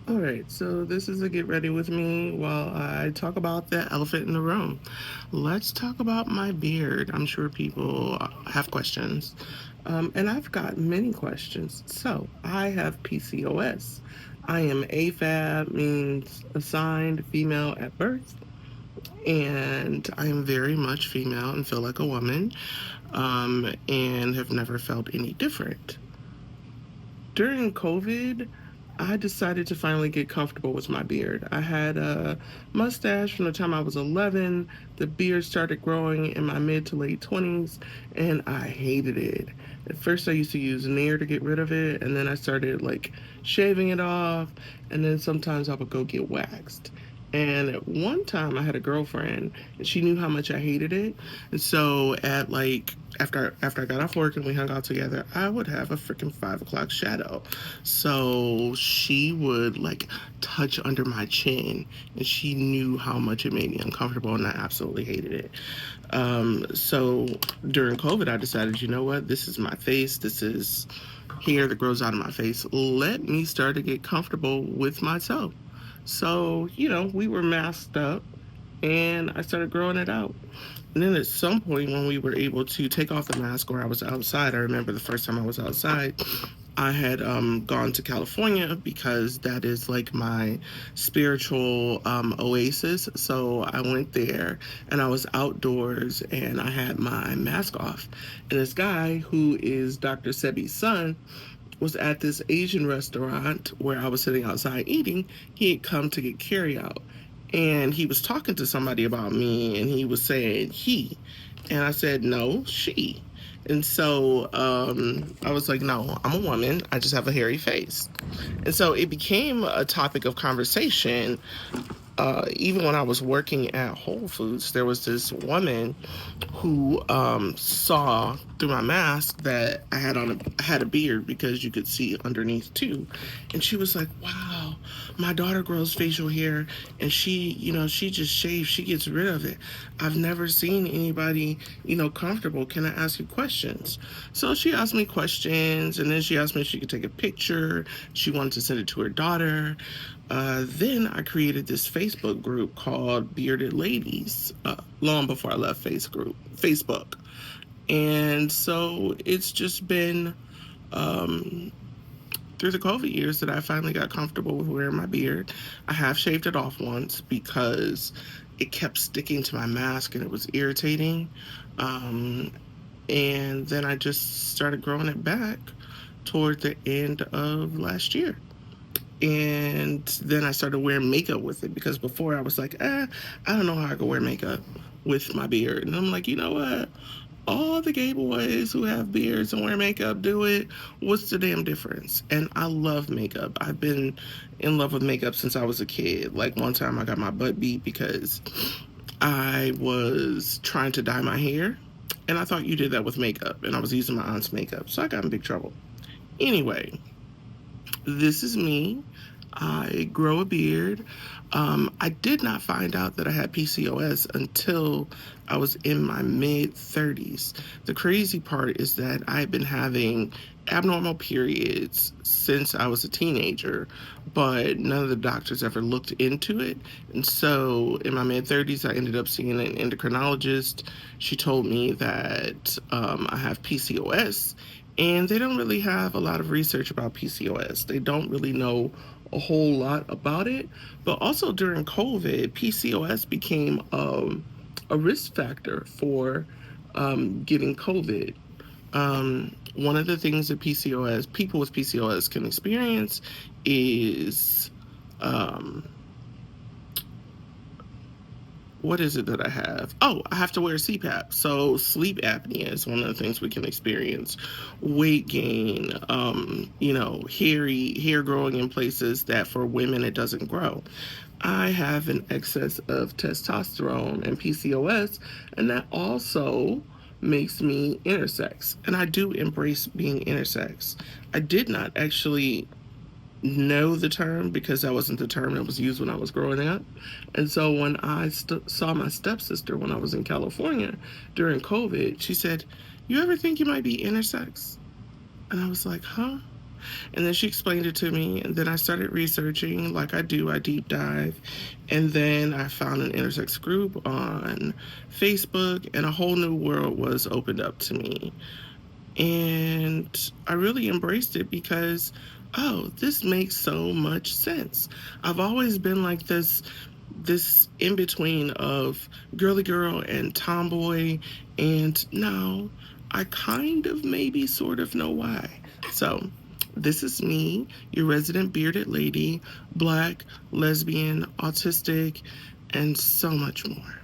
All right, so this is a get ready with me while I talk about the elephant in the room. Let's talk about my beard. I'm sure people have questions, and I've got many questions. So, I have PCOS. I am AFAB, means assigned female at birth, and I am very much female and feel like a woman, and have never felt any different. During COVID, I decided to finally get comfortable with my beard. I had a mustache from the time I was 11. The beard started growing in my mid to late 20s, and I hated it. At first, I used to use Nair to get rid of it, and then I started like shaving it off, and then sometimes I would go get waxed. And at one time, I had a girlfriend, and she knew how much I hated it. And so, at like after I got off work and we hung out together, I would have a freaking 5 o'clock shadow. So she would like touch under my chin, and she knew how much it made me uncomfortable, and I absolutely hated it. So during COVID, I decided, you know what, this is my face. This is hair that grows out of my face. Let me start to get comfortable with myself. So, we were masked up and I started growing it out. And then at some point, when we were able to take off the mask or I was outside, I remember the first time I was outside, I had gone to California because that is like my spiritual oasis. So I went there and I was outdoors and I had my mask off. And this guy, who is Dr. Sebi's son, was at this Asian restaurant where I was sitting outside eating. He had come to get carry out. And he was talking to somebody about me and he was saying he. And I said, no, she. And so I was like, no, I'm a woman. I just have a hairy face. And so it became a topic of conversation. Even when I was working at Whole Foods, there was this woman who saw through my mask that I had a beard because you could see underneath too, and she was like, "Wow, my daughter grows facial hair, and she just shaves. She gets rid of it. I've never seen anybody, comfortable. Can I ask you questions?" So she asked me questions, and then she asked me if she could take a picture. She wanted to send it to her daughter. Then I created this Facebook group called Bearded Ladies long before I left Facebook. And so it's just been um, through the COVID years that I finally got comfortable with wearing my beard. I have shaved it off once because it kept sticking to my mask and it was irritating. Um, and then I just started growing it back toward the end of last year. And then I started wearing makeup with it because before I was like, I don't know how I could wear makeup with my beard. And I'm like, you know what? All the gay boys who have beards and wear makeup do it. What's the damn difference? And I love makeup. I've been in love with makeup since I was a kid. Like one time I got my butt beat because I was trying to dye my hair. And I thought you did that with makeup. And I was using my aunt's makeup. So I got in big trouble. Anyway, this is me. I grow a beard. I did not find out that I had PCOS until I was in my mid 30s. The crazy part is that I've been having abnormal periods since I was a teenager, but none of the doctors ever looked into it. And so in my mid 30s, I ended up seeing an endocrinologist. She told me that I have PCOS, and they don't really have a lot of research about PCOS. They don't really know a whole lot about it. But also during COVID, PCOS became a risk factor for getting COVID. One of the things that people with PCOS can experience is um, what is it that I have? Oh, I have to wear CPAP. So sleep apnea is one of the things we can experience. Weight gain, hairy hair growing in places that for women it doesn't grow. I have an excess of testosterone and PCOS, and that also makes me intersex. And I do embrace being intersex. I did not actually know the term because that wasn't the term that was used when I was growing up. And so when I saw my stepsister when I was in California during COVID, she said, "You ever think you might be intersex?" And I was like, huh? And then she explained it to me, and then I started researching like I do. I deep dive, and then I found an intersex group on Facebook, and a whole new world was opened up to me. And I really embraced it because, oh, this makes so much sense. I've always been like this in between of girly girl and tomboy, and now I kind of maybe sort of know why. So this is me, your resident bearded lady, black, lesbian, autistic, and so much more.